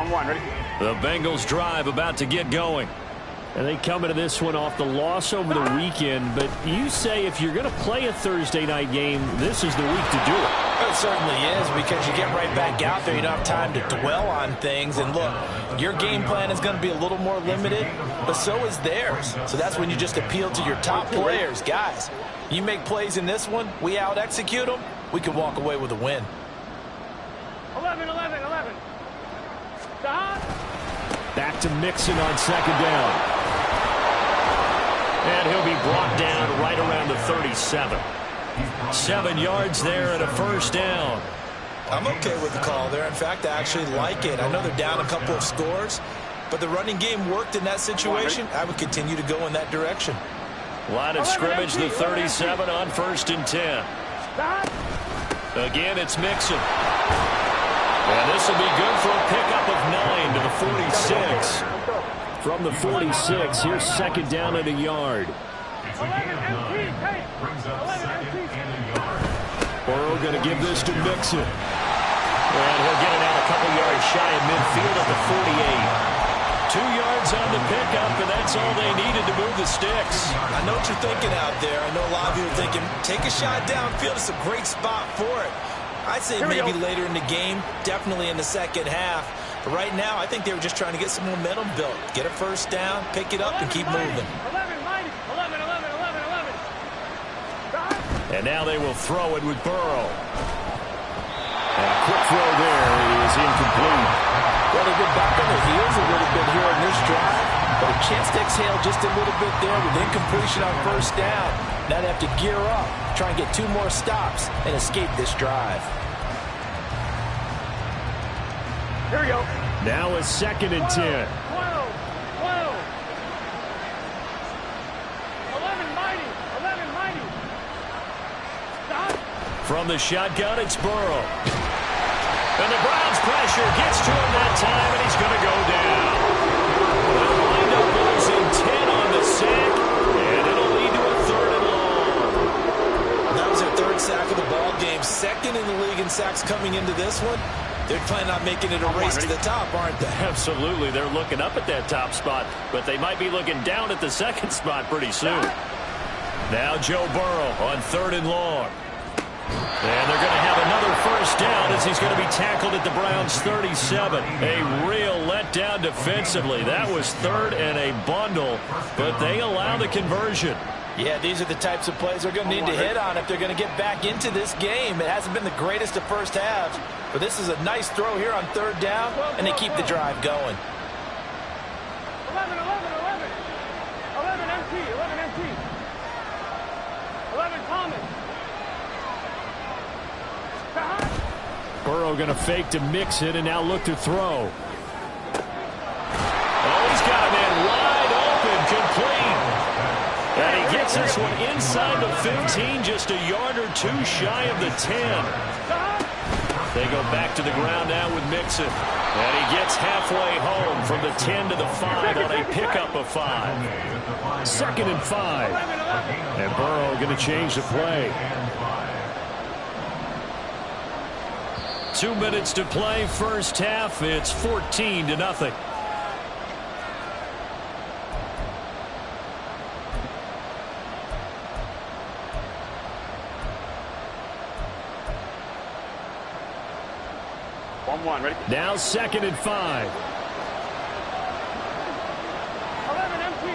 On one, ready? The Bengals drive about to get going. And they come into this one off the loss over the weekend. But you say if you're going to play a Thursday night game, this is the week to do it. It certainly is, because you get right back out there. You don't have time to dwell on things. And look, your game plan is going to be a little more limited, but so is theirs. So that's when you just appeal to your top players. Guys, you make plays in this one, we out-execute them, we can walk away with a win. 11. Stop. Back to Mixon on second down. And he'll be brought down right around the 37. 7 yards there and a first down. I'm okay with the call there. In fact, I actually like it. I know they're down a couple of scores, but the running game worked in that situation. I would continue to go in that direction. Line of scrimmage, the 37 on 1st and 10. Again, it's Mixon. And this will be good for a pickup of 9 to the 46. From the 46, here's second down and a yard. Burrow going to give this to Mixon. And he'll get it out a couple yards shy of midfield at the 48. 2 yards on the pickup, and that's all they needed to move the sticks. I know what you're thinking out there. I know a lot of you are thinking, take a shot downfield. It's a great spot for it. I'd say maybe later in the game, definitely in the second half. But right now, I think they were just trying to get some momentum built. Get a first down, pick it up, and keep moving. 11. And now they will throw it with Burrow. And a quick throw there is incomplete. Well, they've been back on their heels a little bit here in this drive, but a chance to exhale just a little bit there with incompletion on first down. Now they have to gear up, try and get 2 more stops, and escape this drive. Here we go. Now a 2nd and 10. 12. 11 mighty. Stop. From the shotgun, it's Burrow. And the Browns pressure gets to him that time, and he's going to go down. They'll wind up losing 10 on the sack, and it'll lead to a 3rd and long. That was their 3rd sack of the ball game. 2nd in the league in sacks coming into this one. They're planning on making it a race to the top, aren't they? Absolutely. They're looking up at that top spot, but they might be looking down at the 2nd spot pretty soon. Now Joe Burrow on 3rd and long. And they're going to have another first down as he's going to be tackled at the Browns' 37. A real letdown defensively. That was 3rd and a bundle, but they allow the conversion. Yeah, these are the types of plays they're going to need to hit on if they're going to get back into this game. It hasn't been the greatest of first halves, but this is a nice throw here on 3rd down, and they keep the drive going. 11 empty. 11 Thomas. Burrow going to fake to Mixon and now look to throw. Oh, he's got a man wide open, complete. And he gets this one inside the 15, just a yard or 2 shy of the 10. They go back to the ground now with Mixon. And he gets halfway home from the 10 to the 5 on a pickup of 5. 2nd and 5. And Burrow going to change the play. 2 minutes to play, first half. It's 14-0. Ready? Now 2nd and 5. 11 empty.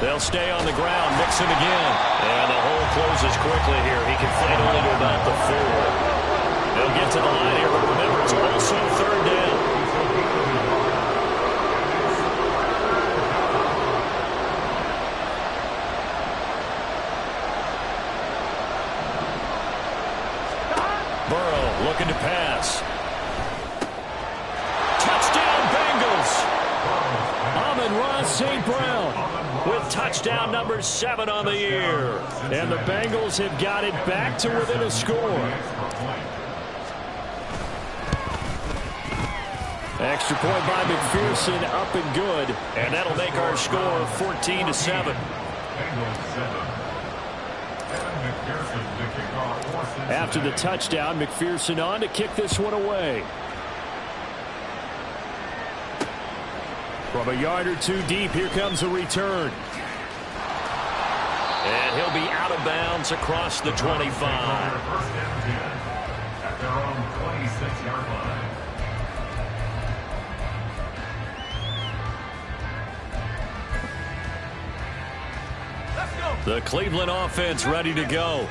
They'll stay on the ground. Mixon again. And the hole closes quickly here. He can fight only to about the 4. They'll get to the line here, but remember, it's also 3rd down. Burrow looking to pass. Touchdown, Bengals. Amon-Ra St. Brown with touchdown number 7 on the year. And the Bengals have got it back to within a score. Extra point by McPherson, up and good. And that'll make our score 14-7. After the touchdown, McPherson on to kick this one away. From a yard or two deep, here comes a return. And he'll be out of bounds across the 25. At their own 26-yard line. The Cleveland offense ready to go.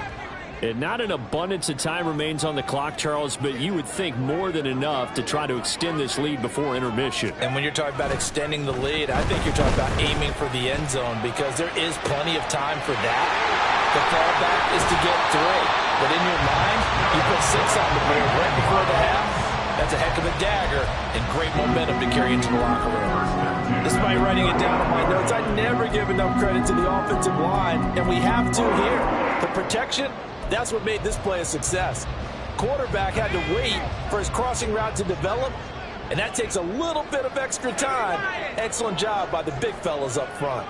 And not an abundance of time remains on the clock, Charles, but you would think more than enough to try to extend this lead before intermission. And when you're talking about extending the lead, I think you're talking about aiming for the end zone because there is plenty of time for that. The fallback is to get 3. But in your mind, you put 6 on the board right before the half. That's a heck of a dagger and great momentum to carry into the locker room. Despite writing it down in my notes, I never give enough credit to the offensive line, and we have to here. The protection, that's what made this play a success. Quarterback had to wait for his crossing route to develop, and that takes a little bit of extra time. Excellent job by the big fellas up front.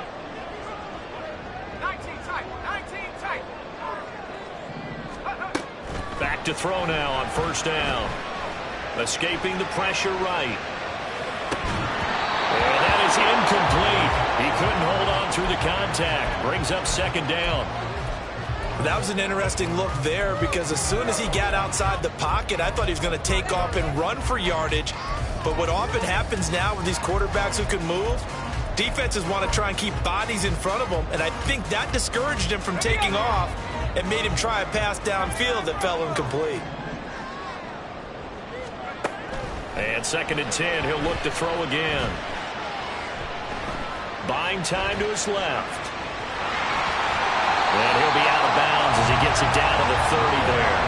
19 tight, 19 tight. Back to throw now on first down. Escaping the pressure right. And that is incomplete. He couldn't hold on through the contact. Brings up second down. That was an interesting look there because as soon as he got outside the pocket, I thought he was going to take off and run for yardage. But what often happens now with these quarterbacks who can move, defenses want to try and keep bodies in front of them, and I think that discouraged him from taking off and made him try a pass downfield that fell incomplete. And 2nd and 10, he'll look to throw again. Buying time to his left. And he'll be out of bounds as he gets it down to the 30 there.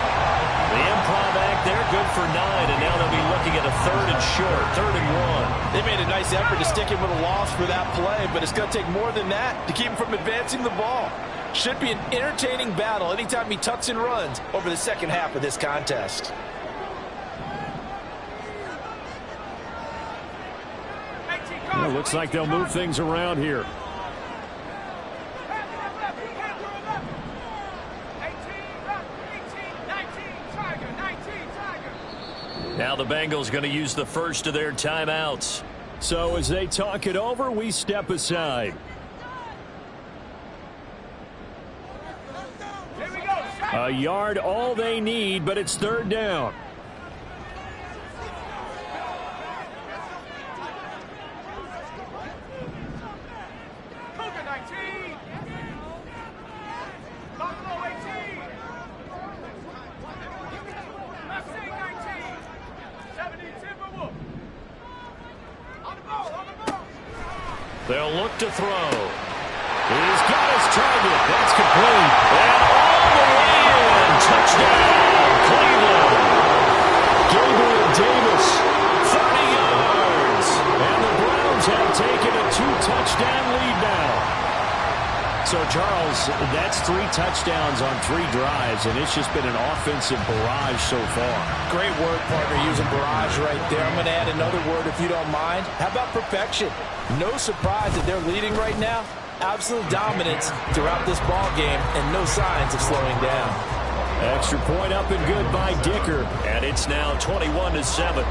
The improv act there, good for 9, and now they'll be looking at a 3rd and short, 3rd and 1. They made a nice effort to stick him with a loss for that play, but it's going to take more than that to keep him from advancing the ball. Should be an entertaining battle anytime he tucks and runs over the second half of this contest. Well, looks like they'll move things around here. Now the Bengals going to use the first of their timeouts. So as they talk it over, we step aside. A yard all they need, but it's 3rd down. They'll look to throw. He's got his target. That's complete. And all the way in. Touchdown, Cleveland. Gabriel Davis, 30 yards. And the Browns have taken a 2-touchdown lead now. So, Charles, that's 3 touchdowns on 3 drives, and it's just been an offensive barrage so far. Great word, partner, using barrage right there. I'm going to add another word if you don't mind. How about perfection? No surprise that they're leading right now. Absolute dominance throughout this ball game and no signs of slowing down. Extra point up and good by Dicker, and it's now 21-7.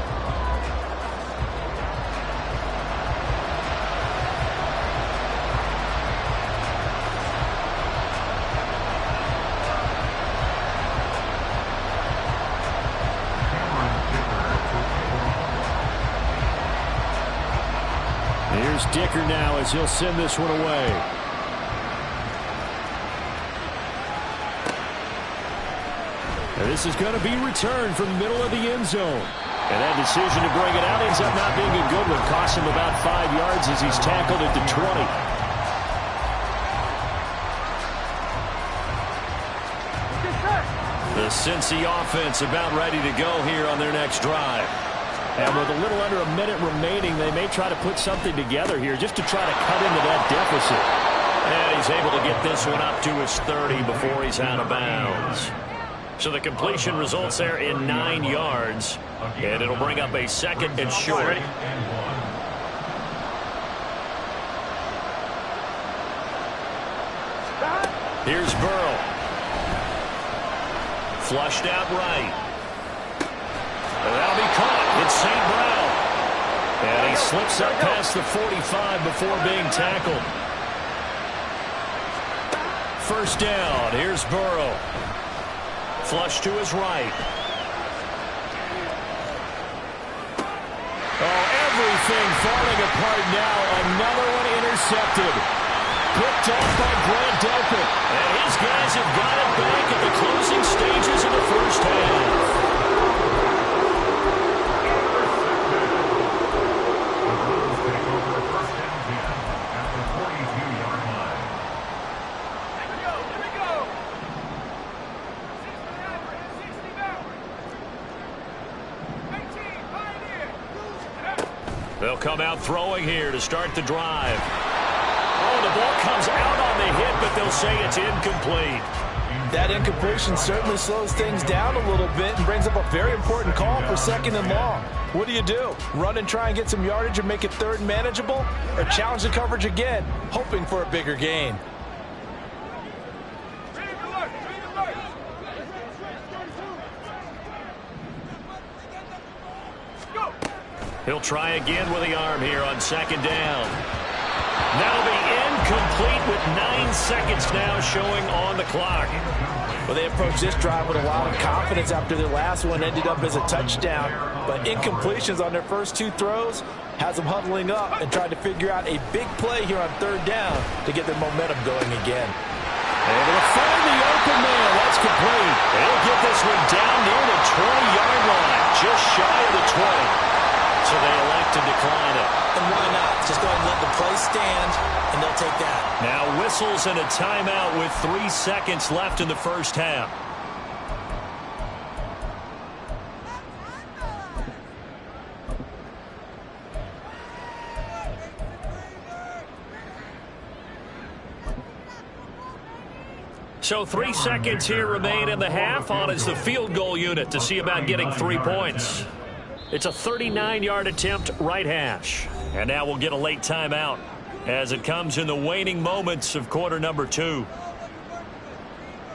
Here's Dicker now as he'll send this one away. And this is going to be returned from the middle of the end zone. And that decision to bring it out ends up not being a good one. Costs him about 5 yards as he's tackled at the 20. The Cincy offense about ready to go here on their next drive. And with a little under a minute remaining, they may try to put something together here just to try to cut into that deficit. And he's able to get this one up to his 30 before he's out of bounds. So the completion results there in 9 yards. And it'll bring up a 2nd and short. Here's Burrow. Flushed out right. And that'll be caught. It's St. Brown. And he slips up past the 45 before being tackled. First down. Here's Burrow. Flush to his right. Oh, everything falling apart now. Another one intercepted. Picked off by Grant Delpit. And his guys have got it back at the closing stages of the first half. They'll come out throwing here to start the drive. Oh, the ball comes out on the hit, but they'll say it's incomplete. That incompletion certainly slows things down a little bit and brings up a very important call for 2nd and long. What do? Run and try and get some yardage and make it 3rd and manageable? Or challenge the coverage again, hoping for a bigger gain? He'll try again with the arm here on 2nd down. That'll be incomplete with 9 seconds now showing on the clock. Well, they approached this drive with a lot of confidence after their last one ended up as a touchdown. But incompletions on their first 2 throws has them huddling up and trying to figure out a big play here on 3rd down to get their momentum going again. Able to find the open man. That's complete. They'll get this one down near the 20-yard line, just shy of the 20. So they elect to decline it. And why not? Just go ahead and let the play stand, and they'll take that. Now whistles and a timeout with 3 seconds left in the first half. So 3 seconds here remain in the half. On is the field goal unit to see about getting 3 points. It's a 39-yard attempt, right hash. And now we'll get a late timeout as it comes in the waning moments of quarter number 2.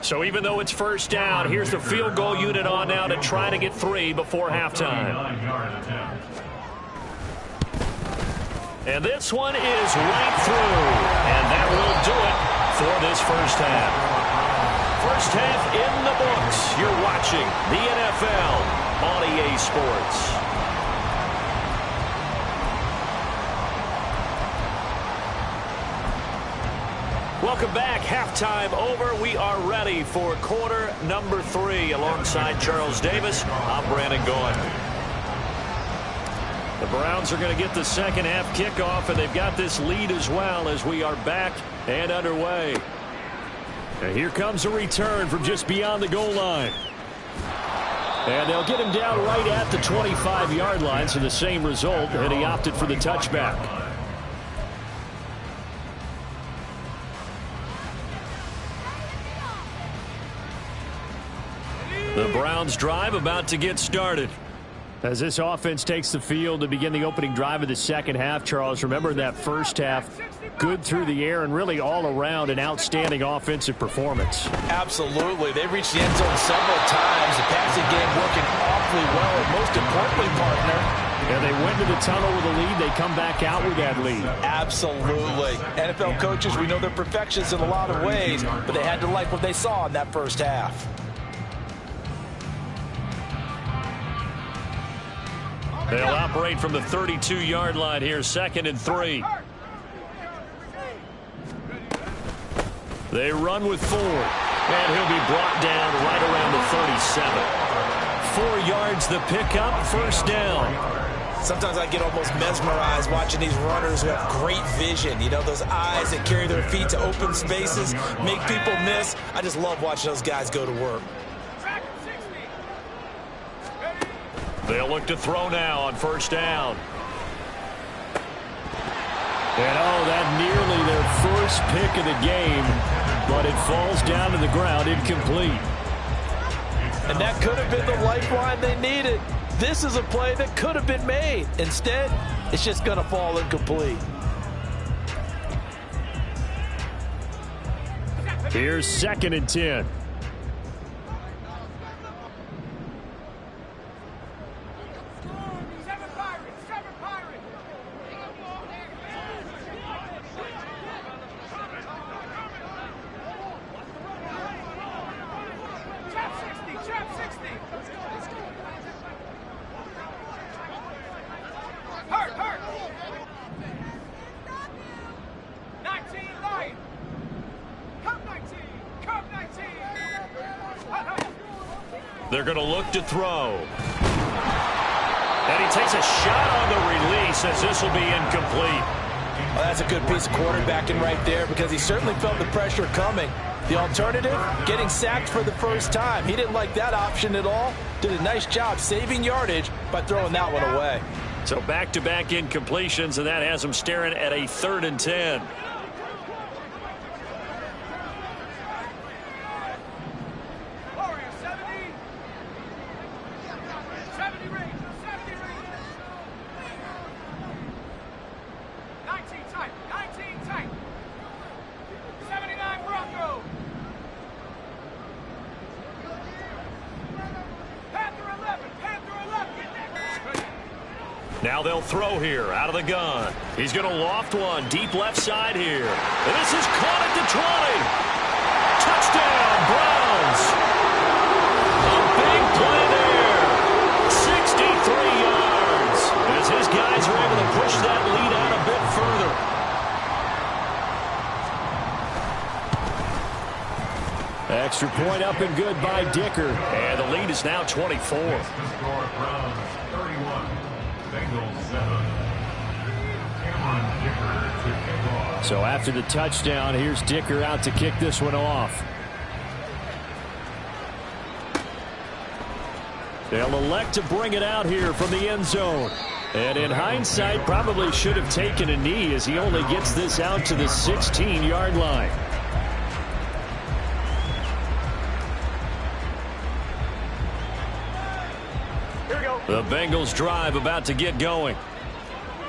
So even though it's first down, here's the field goal unit on now to try to get 3 before halftime. And this one is right through. And that will do it for this first half. First half in the books. You're watching the NFL on EA Sports. Welcome back. Halftime over. We are ready for quarter number 3. Alongside Charles Davis, I'm Brandon Gaughan. The Browns are going to get the second half kickoff, and they've got this lead as well as we are back and underway. And here comes a return from just beyond the goal line. And they'll get him down right at the 25-yard line, so the same result, and he opted for the touchback. The Browns drive about to get started. As this offense takes the field to begin the opening drive of the second half, Charles, remember that first half, good through the air and really all around an outstanding offensive performance. Absolutely. They reached the end zone several times. The passing game working awfully well, and most importantly, partner, and they went to the tunnel with a lead. They come back out with that lead. Absolutely. NFL coaches, we know they're perfectionists in a lot of ways, but they had to like what they saw in that first half. They'll operate from the 32-yard line here, 2nd and 3. They run with Ford, and he'll be brought down right around the 37. 4 yards the pickup, first down. Sometimes I get almost mesmerized watching these runners who have great vision. You know, those eyes that carry their feet to open spaces, make people miss. I just love watching those guys go to work. They'll look to throw now on first down. And that nearly their first pick of the game, but it falls down to the ground incomplete. And that could have been the lifeline they needed. This is a play that could have been made. Instead, it's just going to fall incomplete. Here's 2nd and 10. They're going to look to throw. And he takes a shot on the release as this will be incomplete. Well, that's a good piece of quarterbacking right there because he certainly felt the pressure coming. The alternative, getting sacked for the first time. He didn't like that option at all. Did a nice job saving yardage by throwing that one away. So back-to-back incompletions, and that has him staring at a 3rd and 10. Now they'll throw here out of the gun. He's going to loft one deep left side here. And this is caught at the 20. Touchdown, Browns. A big play there. 63 yards. As his guys are able to push that lead out a bit further. Extra point up and good by Dicker. And the lead is now 24. So after the touchdown, here's Dicker out to kick this one off. They'll elect to bring it out here from the end zone. And in hindsight, probably should have taken a knee as he only gets this out to the 16-yard line. Here we go. The Bengals drive about to get going.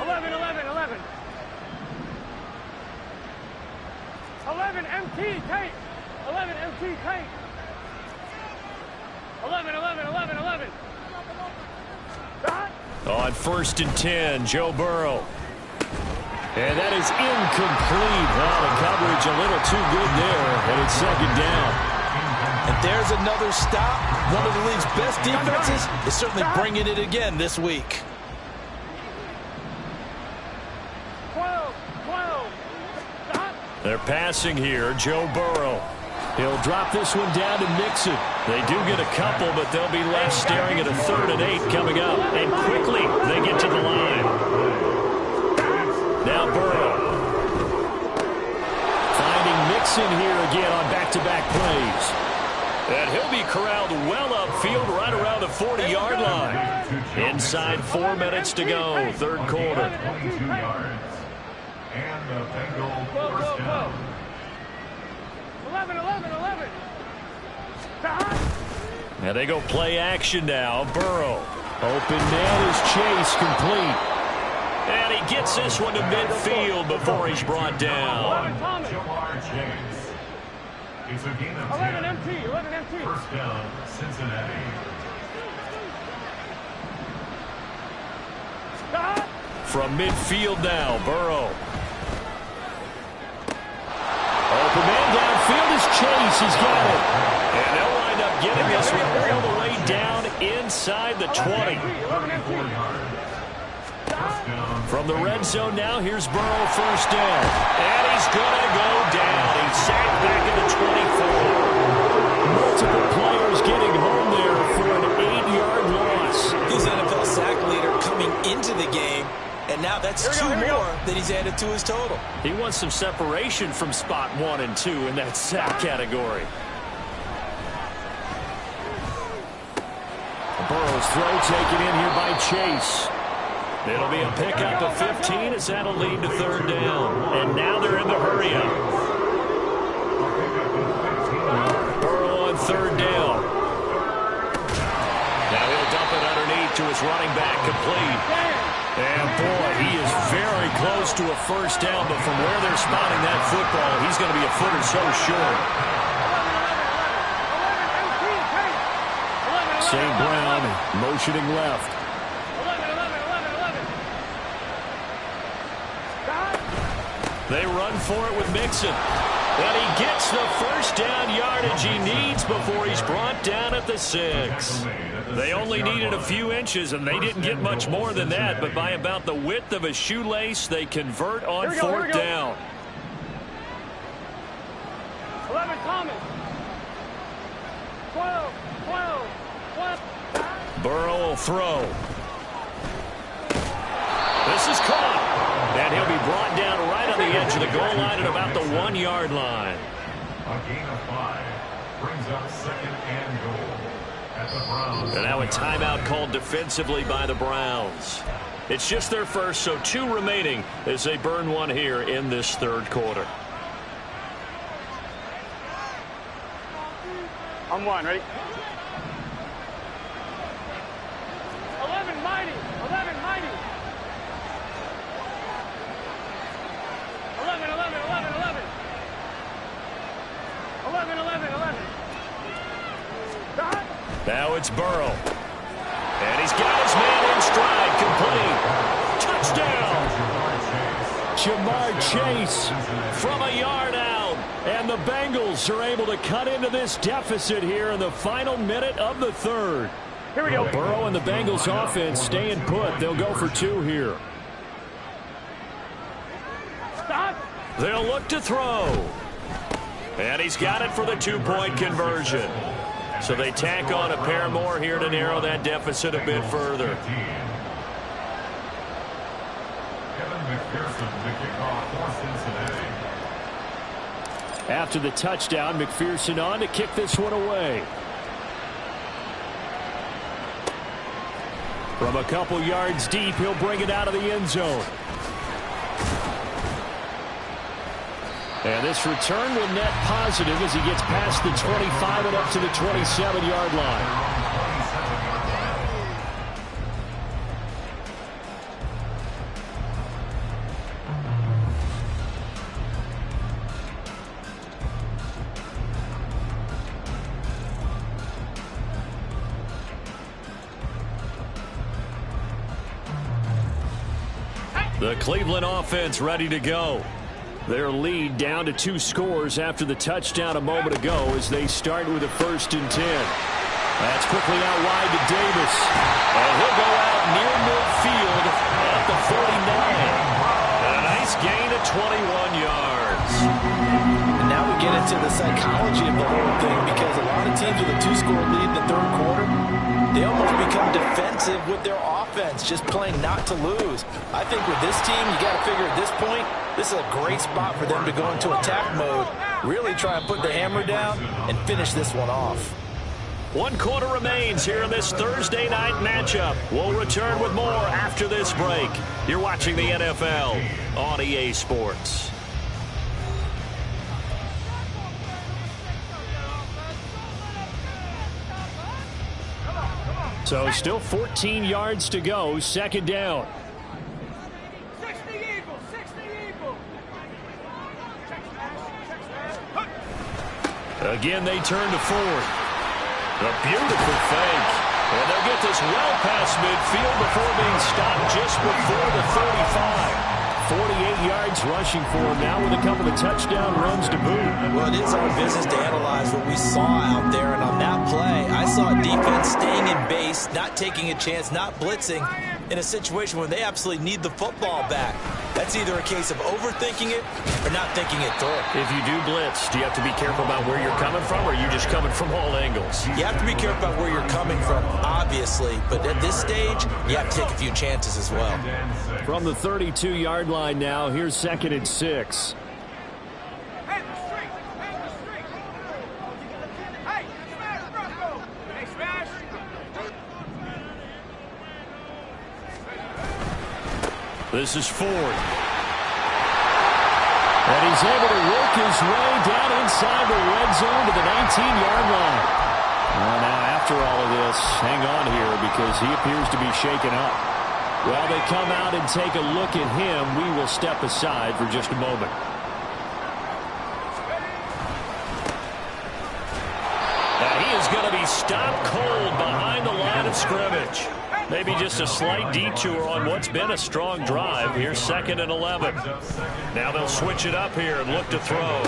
11, 11, 11. 11 MT tight. 11 MT tight. 11, 11, 11, 11. On 1st and 10, Joe Burrow. And that is incomplete. Well, the coverage a little too good there, and it's 2nd down. And there's another stop. One of the league's best defenses is certainly bringing it again this week. 12, 12. Stop. They're passing here, Joe Burrow. He'll drop this one down to Mixon. They do get a couple, but they'll be left staring at a 3rd and 8 coming up. And quickly, they get to the line. Now Burrow. Finding Mixon here again on back-to-back plays. And he'll be corralled well upfield right around the 40-yard line. Inside 4 minutes to go, 3rd quarter. 22 yards. And the Bengal first down. 11, 11, 11. And they go play action now. Burrow. Open man is Chase, complete. And he gets this one to midfield before he's brought down. Jamar Chase. It's a gain of 10. 11 MT, 11 MT. First down, Cincinnati. From midfield now, Burrow. Open man downfield is Chase. He's got it. And they'll wind up getting this one all the way down inside the 20. From the red zone now, here's Burrow, 1st down. And he's going to go down. He's sacked back at the 24. Multiple players getting home there for an 8-yard loss. He's NFL sack leader coming into the game, and now that's 2 more that he's added to his total. He wants some separation from spot 1 and 2 in that sack category. Burrow's throw taken in here by Chase. It'll be a pickup of 15 as that'll lead to 3rd down. And now they're in the hurry-up. Burrow on 3rd down. to his running back, complete. And, boy, he is very close to a first down, but from where they're spotting that football, he's going to be a foot or so short. St. Brown motioning left. 11. They run for it with Mixon. And he gets the first down yardage he needs before he's brought down at the 6. They only needed a few inches, and they didn't get much more than that. But by about the width of a shoelace, they convert on fourth down. 11, Thomas. 12. Burrow will throw. This is caught. And he'll be brought down right on the edge of the goal line at about the 1-yard line. A gain of 5 brings up 2nd and goal at the Browns. And now a timeout called defensively by the Browns. It's just their first, so 2 remaining as they burn one here in this third quarter. On 1, ready? 11, mighty. 11, mighty. 11. Now it's Burrow. And he's got his man in stride, complete. Touchdown! Jamar Chase from a yard out. And the Bengals are able to cut into this deficit here in the final minute of the third. Here we go. Burrow and the Bengals offense staying put. They'll go for 2 here. Stop. They'll look to throw. And he's got it for the 2-point conversion. So they tack on a pair more here to narrow that deficit a bit further. Kevin McPherson, the kickoff for Cincinnati. After the touchdown, McPherson on to kick this one away. From a couple yards deep, he'll bring it out of the end zone. And this return will net positive as he gets past the 25 and up to the 27-yard line. The Cleveland offense ready to go. Their lead down to 2 scores after the touchdown a moment ago as they start with a 1st and 10. That's quickly out wide to Davis. And he'll go out near midfield at the 49. And a nice gain of 21 yards. And now we get into the psychology of the whole thing, because a lot of teams with a 2-score lead in the third quarter, they almost become defensive with their offense, just playing not to lose. I think with this team, you got to figure at this point, this is a great spot for them to go into attack mode, really try and put the hammer down and finish this one off. 1 quarter remains here in this Thursday night matchup. We'll return with more after this break. You're watching the NFL on EA Sports. So still 14 yards to go, 2nd down. 60 Eagles. Again, they turn to Ford. A beautiful fake. And they'll get this well past midfield before being stopped just before the 35. 48 yards rushing for him now with a couple of touchdown runs to boot. Well, it is our business to analyze what we saw out there, and on that play, I saw defense staying in base, not taking a chance, not blitzing in a situation where they absolutely need the football back. That's either a case of overthinking it or not thinking it through. If you do blitz, do you have to be careful about where you're coming from, or are you just coming from all angles? You have to be careful about where you're coming from, obviously, but at this stage, you have to take a few chances as well. From the 32-yard line now, here's 2nd and 6. This is Ford. And he's able to work his way down inside the red zone to the 19-yard line. Well, now after all of this, hang on here because he appears to be shaken up. Well, they come out and take a look at him. We will step aside for just a moment. And he is going to be stopped cold behind the line of scrimmage. Maybe just a slight detour on what's been a strong drive. Here's 2nd and 11. Now they'll switch it up here and look to throw. And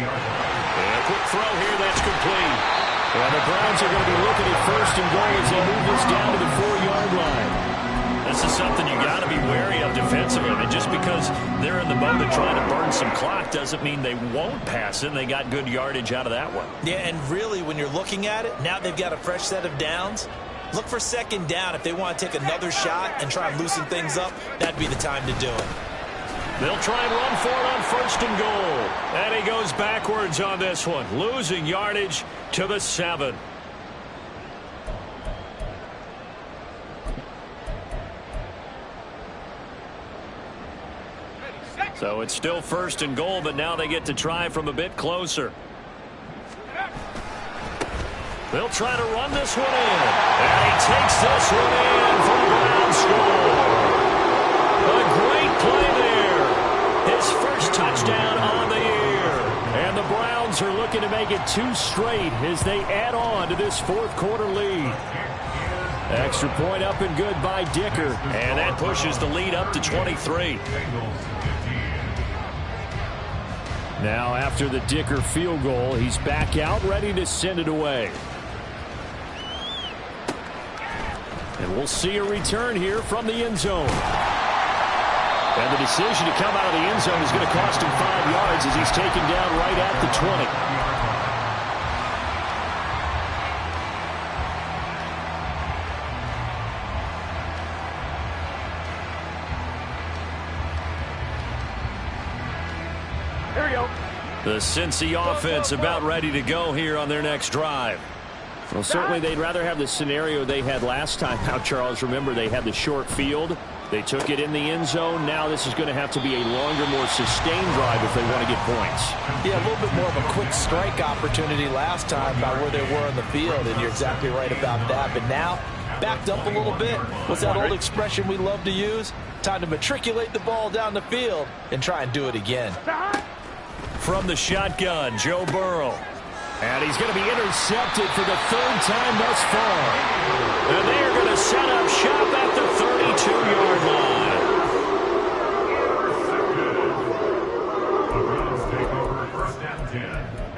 a quick throw here that's complete. Well, the Browns are going to be looking at 1st and goal as they move this down to the 4-yard line. This is something you got to be wary of defensively. I mean, just because they're in the mode of trying to burn some clock doesn't mean they won't pass it. They got good yardage out of that one. Yeah, and really, when you're looking at it, now they've got a fresh set of downs. Look for 2nd down. If they want to take another shot and try and loosen things up, that'd be the time to do it. They'll try and run for it on 1st and goal. And he goes backwards on this one, losing yardage to the 7. So it's still 1st and goal, but now they get to try from a bit closer. They'll try to run this one in. And he takes this one in for the Browns score. A great play there. His first touchdown on the year. And the Browns are looking to make it 2 straight as they add on to this 4th quarter lead. Extra point up and good by Dicker. And that pushes the lead up to 23. Now after the Dicker field goal, he's back out ready to send it away. And we'll see a return here from the end zone. And the decision to come out of the end zone is going to cost him 5 yards as he's taken down right at the 20. The Cincy offense about ready to go here on their next drive. Well, certainly they'd rather have the scenario they had last time out, Charles. Remember, they had the short field. They took it in the end zone. Now this is going to have to be a longer, more sustained drive if they want to get points. Yeah, a little bit more of a quick strike opportunity last time by where they were on the field, and you're exactly right about that. But now, backed up a little bit. What's that old expression we love to use? Time to matriculate the ball down the field and try and do it again. From the shotgun, Joe Burrow. And he's going to be intercepted for the 3rd time thus far. And they are going to set up shop at the 32-yard line. The Browns take over 1st and 10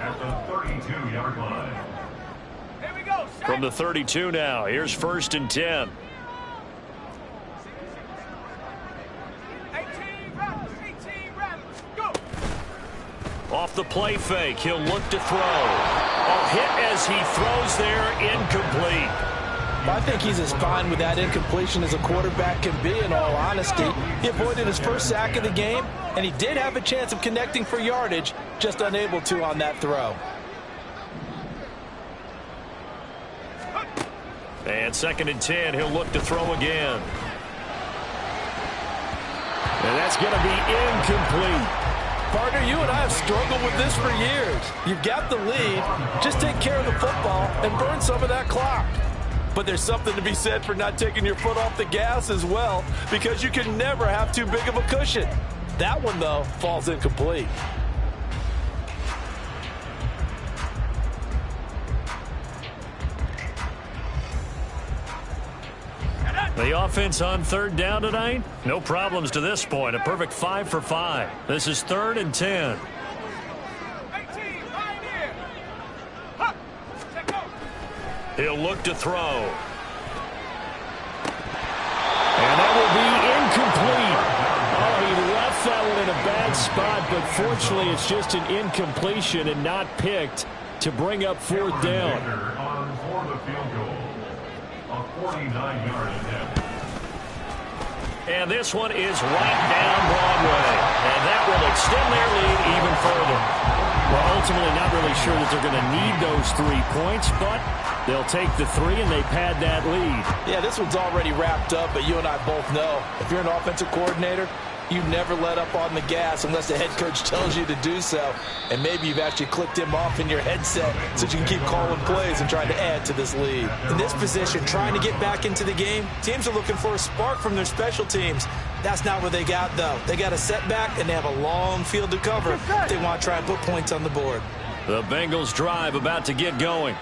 at the 32-yard line. Here we go. From the 32 now, here's 1st and 10. 18 Rabbits, go. Off the play fake, he'll look to throw. A hit as he throws there, incomplete. I think he's as fine with that incompletion as a quarterback can be, in all honesty. He avoided his first sack of the game, and he did have a chance of connecting for yardage, just unable to on that throw. And 2nd and 10, he'll look to throw again. And that's going to be incomplete. Partner, you and I have struggled with this for years. You've got the lead. Just take care of the football and burn some of that clock. But there's something to be said for not taking your foot off the gas as well, because you can never have too big of a cushion. That one, though, falls incomplete. The offense on 3rd down tonight, no problems to this point. A perfect 5 for 5. This is 3rd and 10. 18, right here. Huh. Check out. He'll look to throw. And that will be incomplete. Oh, he left that one in a bad spot, but fortunately it's just an incompletion and not picked to bring up 4th down. On for the field goal. A 49-yard attempt. And this one is right down Broadway. And that will extend their lead even further. Well, ultimately not really sure that they're going to need those 3 points, but they'll take the 3 and they pad that lead. Yeah, this one's already wrapped up, but you and I both know if you're an offensive coordinator, You never let up on the gas unless the head coach tells you to do so. And maybe you've actually clicked him off in your headset so you can keep calling plays and trying to add to this lead. In this position, trying to get back into the game, teams are looking for a spark from their special teams. That's not what they got, though. They got a setback, and they have a long field to cover if they want to try and put points on the board. The Bengals drive about to get going.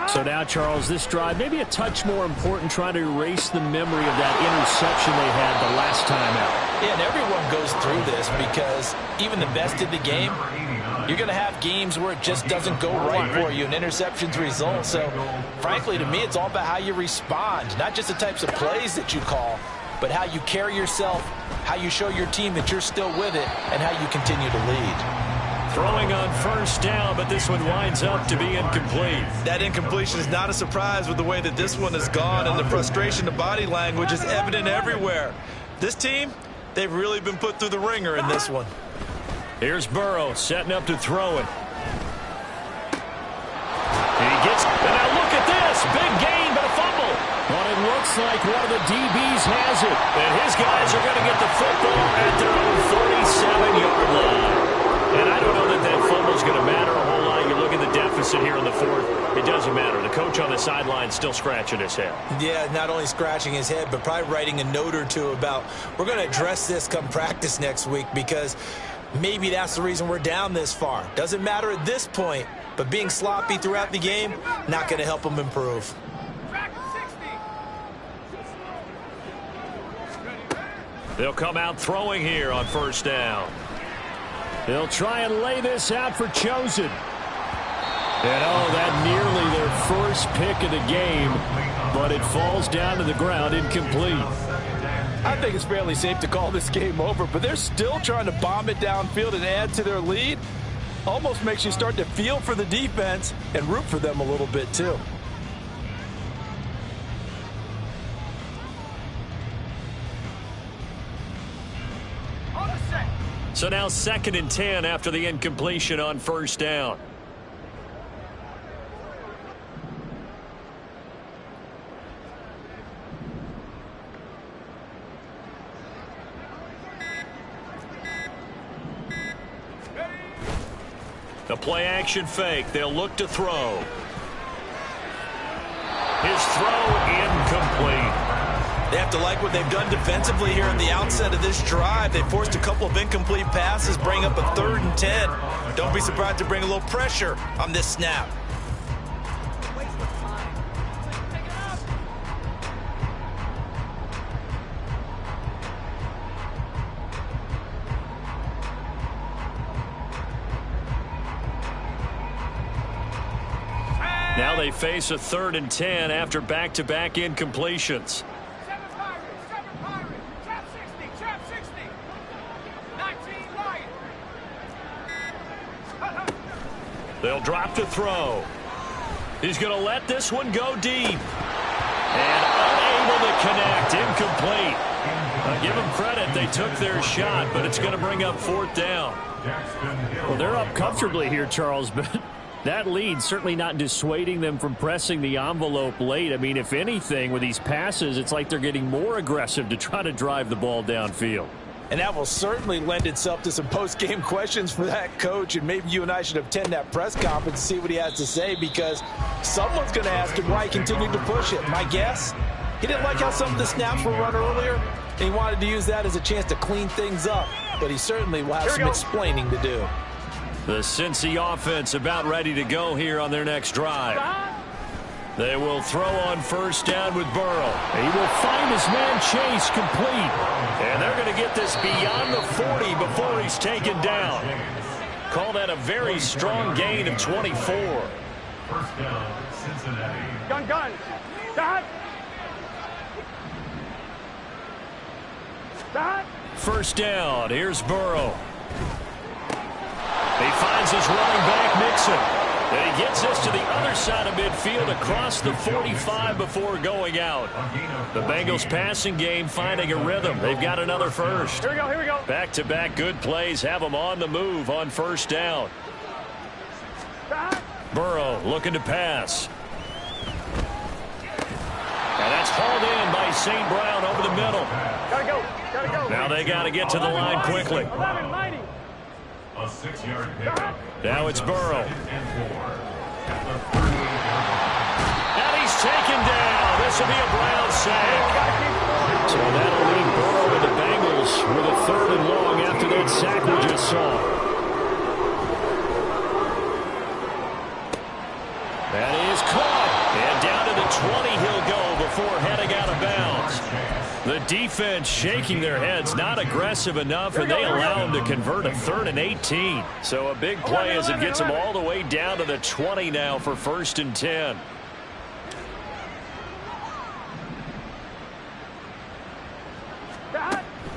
So now, Charles, this drive maybe a touch more important, trying to erase the memory of that interception they had the last time out. Yeah, and everyone goes through this because even the best in the game, you're going to have games where it just doesn't go right for you and interceptions result. So, frankly, to me, it's all about how you respond, not just the types of plays that you call, but how you carry yourself, how you show your team that you're still with it, and how you continue to lead. Throwing on first down, but this one winds up to be incomplete. That incompletion is not a surprise with the way that this one has gone, and the frustration, the body language is evident everywhere. This team, they've really been put through the ringer in this one. Here's Burrow setting up to throw it. He gets, and now look at this, big gain, but a fumble. Well, it looks like one of the DBs has it. And his guys are going to get the football at their own 47-yard line. And I don't know that that fumble's going to matter a whole lot. You look at the deficit here in the fourth. It doesn't matter. The coach on the sideline still scratching his head. Yeah, not only scratching his head, but probably writing a note or two about we're going to address this come practice next week because maybe that's the reason we're down this far. Doesn't matter at this point, but being sloppy throughout the game, not going to help them improve. They'll come out throwing here on first down. They'll try and lay this out for Chosen. And oh, that nearly their first pick of the game, but it falls down to the ground incomplete. I think it's fairly safe to call this game over, but they're still trying to bomb it downfield and add to their lead. Almost makes you start to feel for the defense and root for them a little bit too. So now 2nd and 10 after the incompletion on first down. The play action fake. They'll look to throw. His throw incomplete. They have to like what they've done defensively here at the outset of this drive. They forced a couple of incomplete passes, bring up a 3rd and 10. Don't be surprised to bring a little pressure on this snap. Now they face a 3rd and 10 after back-to-back incompletions. They'll drop to throw. He's going to let this one go deep. And unable to connect. Incomplete. Give them credit. They took their shot, but it's going to bring up 4th down. Well, they're up comfortably here, Charles, but that lead certainly not dissuading them from pressing the envelope late. I mean, if anything, with these passes, it's like they're getting more aggressive to try to drive the ball downfield. And that will certainly lend itself to some post-game questions for that coach. And maybe you and I should attend that press conference and see what he has to say, because someone's going to ask him why he continued to push it. My guess, he didn't like how some of the snaps were run earlier, and he wanted to use that as a chance to clean things up. But he certainly will have some explaining to do. The Cincy offense about ready to go here on their next drive. They will throw on first down with Burrow. He will find his man Chase complete. And they're going to get this beyond the 40 before he's taken down. Call that a very strong gain of 24. First down, Cincinnati. Gun. Stop. First down. Here's Burrow. He finds his running back, Mixon. And he gets this to the other side of midfield across the 45 before going out. The Bengals passing game finding a rhythm. They've got another first. Here we go. Back-to-back good plays have them on the move on first down. Burrow looking to pass. And that's hauled in by St. Brown over the middle. Gotta go. Now they got to get to the line quickly. A 6-yard pickup. Now it's Burrow. And he's taken down. This will be a Brown sack. So that'll leave Burrow and the Bengals with a 3rd and long after that sack we just saw. That is caught. And down to the 20 he'll go before heading out of bounds. The defense shaking their heads, not aggressive enough, and they allow him to convert a 3rd and 18. So a big play as it gets him all the way down to the 20 now for 1st and 10.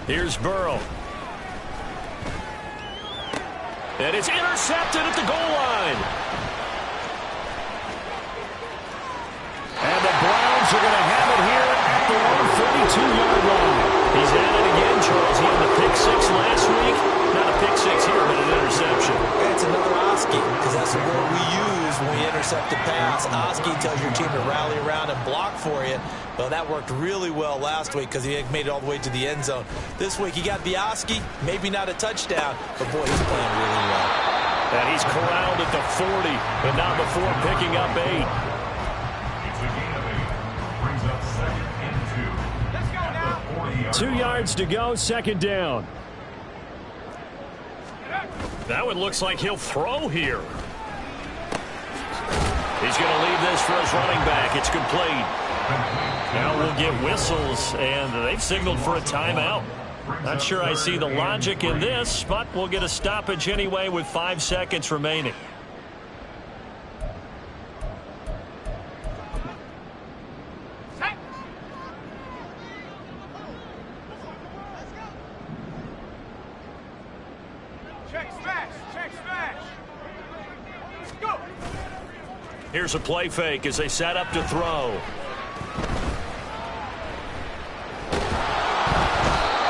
Here's Burrow. And it's intercepted at the goal line. And the Browns are going to have it here at their own 32-yard line. He's at it again, Charles. He had the pick 6 last week. Not a pick 6 here, but an interception. It's another Oski, because that's the word we use when we intercept a pass. Oski tells your team to rally around and block for you. Well, that worked really well last week because he made it all the way to the end zone. This week he got the Oski, maybe not a touchdown, but boy, he's playing really well. And he's corralled at the 40, but not before picking up 8. Brings up 2nd and 2. Let's go now. 2 yards to go, 2nd down. That one looks like he'll throw here. He's going to leave this for his running back. It's complete. Now we'll get whistles, and they've signaled for a timeout. Not sure I see the logic in this, but we'll get a stoppage anyway with 5 seconds remaining. Here's a play fake as they set up to throw.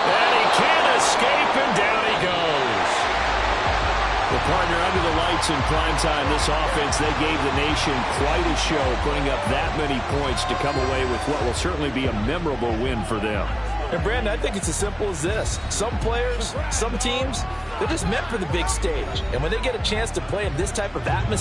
And he can't escape, and down he goes. The partner under the lights in primetime, this offense, they gave the nation quite a show, putting up that many points to come away with what will certainly be a memorable win for them. And Brandon, I think it's as simple as this. Some players, some teams, they're just meant for the big stage. And when they get a chance to play in this type of atmosphere,